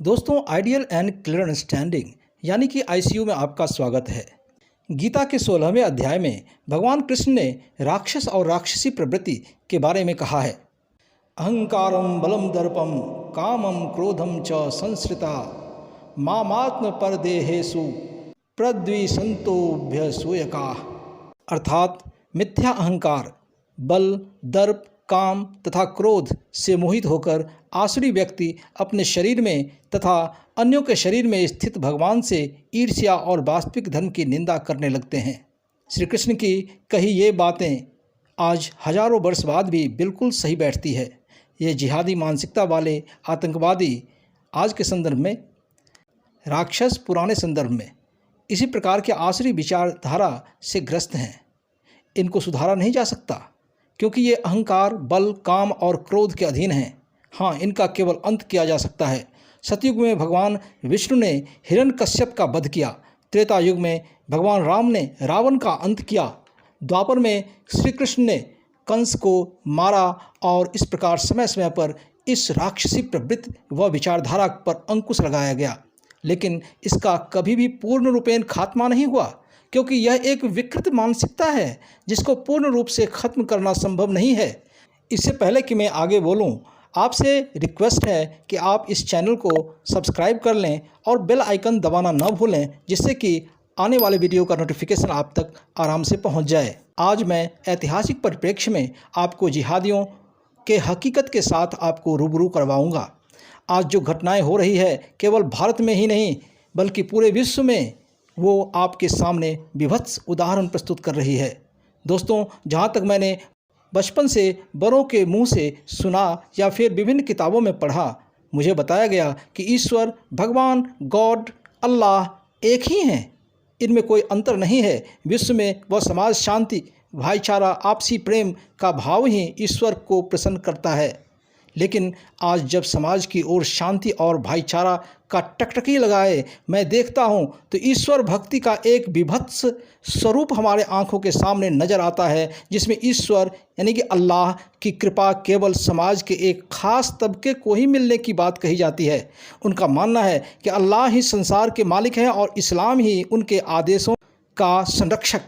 दोस्तों, ideal and clear understanding यानी कि आईसीयू में आपका स्वागत है। गीता के 16वें अध्याय में भगवान कृष्ण ने राक्षस और राक्षसी प्रवृत्ति के बारे में कहा है। अहंकारम बलम दर्पम कामम क्रोधम च संश्रिता मामात्म परदेहेषु प्रद्विसंतोभ्यसूयका। अर्थात मिथ्या अहंकार, बल, दर्प, काम तथा क्रोध से मोहित होकर आसुरी व्यक्ति अपने शरीर में तथा अन्यों के शरीर में स्थित भगवान से ईर्ष्या और वास्तविक धर्म की निंदा करने लगते हैं। श्री कृष्ण की कही ये बातें आज हजारों वर्ष बाद भी बिल्कुल सही बैठती है। ये जिहादी मानसिकता वाले आतंकवादी आज के संदर्भ में, राक्षस पुराने संदर्भ में इसी प्रकार के आसुरी विचारधारा से ग्रस्त हैं। इनको सुधारा नहीं जा सकता क्योंकि ये अहंकार, बल, काम और क्रोध के अधीन हैं। हाँ, इनका केवल अंत किया जा सकता है। सतयुग में भगवान विष्णु ने हिरण्यकश्यप का वध किया। त्रेता युग में भगवान राम ने रावण का अंत किया। द्वापर में श्री कृष्ण ने कंस को मारा और इस प्रकार समय समय पर इस राक्षसी प्रवृत्ति व विचारधारा पर अंकुश लगाया गया। लेकिन इसका कभी भी पूर्ण रूपेण खात्मा नहीं हुआ क्योंकि यह एक विकृत मानसिकता है जिसको पूर्ण रूप से खत्म करना संभव नहीं है। इससे पहले कि मैं आगे बोलूं, आपसे रिक्वेस्ट है कि आप इस चैनल को सब्सक्राइब कर लें और बेल आइकन दबाना न भूलें, जिससे कि आने वाले वीडियो का नोटिफिकेशन आप तक आराम से पहुंच जाए। आज मैं ऐतिहासिक परिप्रेक्ष्य में आपको जिहादियों के हकीकत के साथ आपको रूबरू करवाऊंगा। आज जो घटनाएं हो रही है केवल भारत में ही नहीं बल्कि पूरे विश्व में, वो आपके सामने विभत्स उदाहरण प्रस्तुत कर रही है। दोस्तों, जहाँ तक मैंने बचपन से बड़ों के मुंह से सुना या फिर विभिन्न किताबों में पढ़ा, मुझे बताया गया कि ईश्वर, भगवान, गॉड, अल्लाह एक ही हैं। इनमें कोई अंतर नहीं है। विश्व में वह समाज शांति, भाईचारा, आपसी प्रेम का भाव ही ईश्वर को प्रसन्न करता है। लेकिन आज जब समाज की ओर शांति और भाईचारा का टकटकी लगाए मैं देखता हूँ तो ईश्वर भक्ति का एक विभत्स स्वरूप हमारे आंखों के सामने नजर आता है, जिसमें ईश्वर यानी कि अल्लाह की कृपा केवल समाज के एक खास तबके को ही मिलने की बात कही जाती है। उनका मानना है कि अल्लाह ही संसार के मालिक हैं और इस्लाम ही उनके आदेशों का संरक्षक,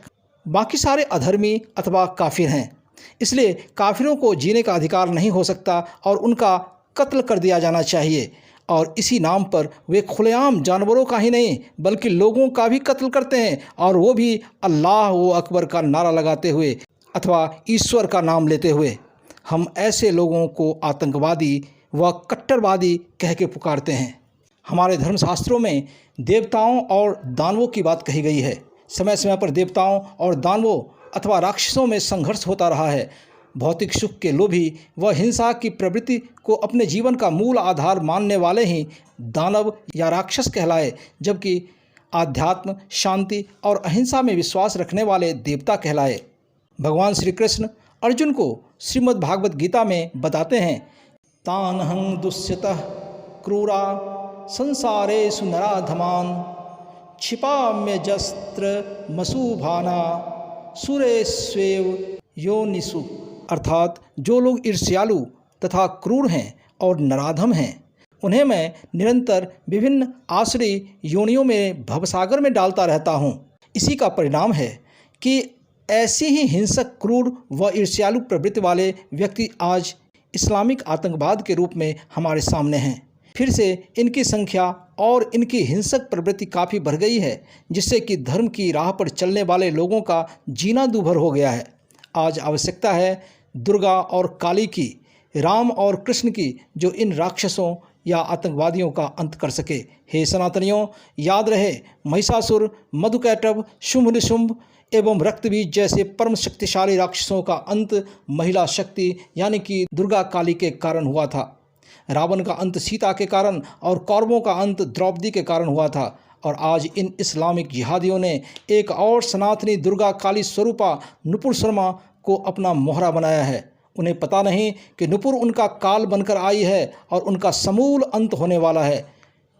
बाकी सारे अधर्मी अथवा काफिर हैं। इसलिए काफिरों को जीने का अधिकार नहीं हो सकता और उनका कत्ल कर दिया जाना चाहिए। और इसी नाम पर वे खुलेआम जानवरों का ही नहीं बल्कि लोगों का भी कत्ल करते हैं, और वो भी अल्लाह अकबर का नारा लगाते हुए अथवा ईश्वर का नाम लेते हुए। हम ऐसे लोगों को आतंकवादी व कट्टरवादी कह के पुकारते हैं। हमारे धर्मशास्त्रों में देवताओं और दानवों की बात कही गई है। समय समय पर देवताओं और दानवों अथवा राक्षसों में संघर्ष होता रहा है। भौतिक सुख के लोभी व हिंसा की प्रवृत्ति को अपने जीवन का मूल आधार मानने वाले ही दानव या राक्षस कहलाए, जबकि आध्यात्म, शांति और अहिंसा में विश्वास रखने वाले देवता कहलाए। भगवान श्री कृष्ण अर्जुन को श्रीमद् भागवत गीता में बताते हैं, तानहं दुष्यतः क्रूरा संसारेषु नराधमान क्षिपाम्यजस्त्र मसूभाना सुरेष्वेव योनिषु। अर्थात जो लोग ईर्ष्यालु तथा क्रूर हैं और नराधम हैं, उन्हें मैं निरंतर विभिन्न आसुरी योनियों में भवसागर में डालता रहता हूँ। इसी का परिणाम है कि ऐसी ही हिंसक, क्रूर व ईर्ष्यालु प्रवृत्ति वाले व्यक्ति आज इस्लामिक आतंकवाद के रूप में हमारे सामने हैं। फिर से इनकी संख्या और इनकी हिंसक प्रवृत्ति काफ़ी बढ़ गई है, जिससे कि धर्म की राह पर चलने वाले लोगों का जीना दूभर हो गया है। आज आवश्यकता है दुर्गा और काली की, राम और कृष्ण की, जो इन राक्षसों या आतंकवादियों का अंत कर सके। हे सनातनियों, याद रहे, महिषासुर, मधुकैटभ, शुंभ निशुंभ एवं रक्तबीज जैसे परम शक्तिशाली राक्षसों का अंत महिला शक्ति यानी कि दुर्गा काली के कारण हुआ था। रावण का अंत सीता के कारण और कौरवों का अंत द्रौपदी के कारण हुआ था। और आज इन इस्लामिक जिहादियों ने एक और सनातनी दुर्गा काली स्वरूपा नुपुर शर्मा को अपना मोहरा बनाया है। उन्हें पता नहीं कि नुपुर उनका काल बनकर आई है और उनका समूल अंत होने वाला है।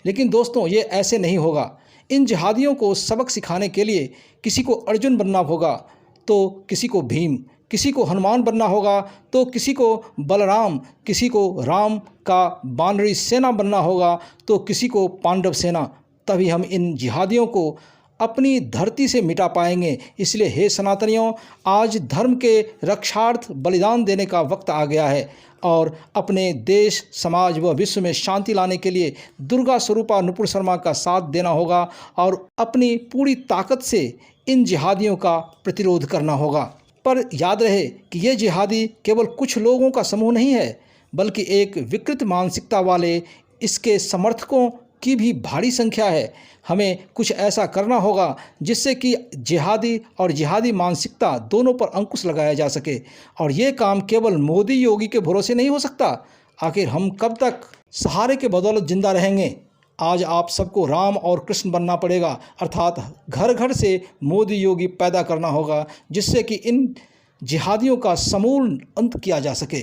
लेकिन दोस्तों, ये ऐसे नहीं होगा। इन जिहादियों को सबक सिखाने के लिए किसी को अर्जुन बनना होगा तो किसी को भीम, किसी को हनुमान बनना होगा तो किसी को बलराम, किसी को राम का वानरी सेना बनना होगा तो किसी को पांडव सेना। तभी हम इन जिहादियों को अपनी धरती से मिटा पाएंगे। इसलिए हे सनातनियों, आज धर्म के रक्षार्थ बलिदान देने का वक्त आ गया है और अपने देश, समाज व विश्व में शांति लाने के लिए दुर्गा स्वरूपा नुपुर शर्मा का साथ देना होगा और अपनी पूरी ताकत से इन जिहादियों का प्रतिरोध करना होगा। पर याद रहे कि ये जिहादी केवल कुछ लोगों का समूह नहीं है, बल्कि एक विकृत मानसिकता वाले इसके समर्थकों की भी भारी संख्या है। हमें कुछ ऐसा करना होगा जिससे कि जिहादी और जिहादी मानसिकता दोनों पर अंकुश लगाया जा सके। और ये काम केवल मोदी योगी के भरोसे नहीं हो सकता। आखिर हम कब तक सहारे के बदौलत जिंदा रहेंगे? आज आप सबको राम और कृष्ण बनना पड़ेगा, अर्थात घर घर से मोदी योगी पैदा करना होगा, जिससे कि इन जिहादियों का समूल अंत किया जा सके।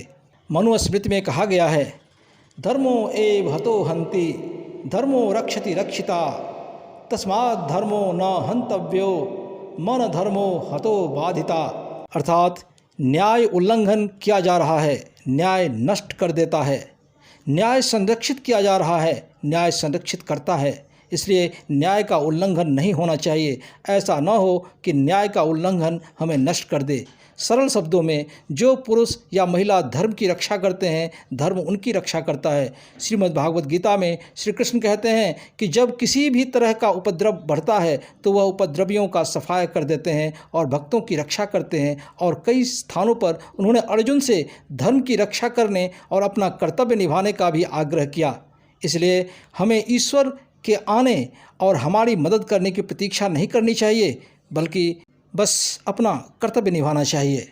मनुस्मृति में कहा गया है, धर्मो एव हतो हन्ति धर्मो रक्षति रक्षिता तस्मात् धर्मो न हन्तव्यो मन धर्मो हतो बाधिता। अर्थात न्याय उल्लंघन किया जा रहा है, न्याय नष्ट कर देता है। न्याय संरक्षित किया जा रहा है, न्याय संरक्षित करता है। इसलिए न्याय का उल्लंघन नहीं होना चाहिए। ऐसा न हो कि न्याय का उल्लंघन हमें नष्ट कर दे। सरल शब्दों में, जो पुरुष या महिला धर्म की रक्षा करते हैं, धर्म उनकी रक्षा करता है। श्रीमद् भागवत गीता में श्री कृष्ण कहते हैं कि जब किसी भी तरह का उपद्रव बढ़ता है तो वह उपद्रवियों का सफाया कर देते हैं और भक्तों की रक्षा करते हैं। और कई स्थानों पर उन्होंने अर्जुन से धर्म की रक्षा करने और अपना कर्तव्य निभाने का भी आग्रह किया। इसलिए हमें ईश्वर के आने और हमारी मदद करने की प्रतीक्षा नहीं करनी चाहिए, बल्कि बस अपना कर्तव्य निभाना चाहिए।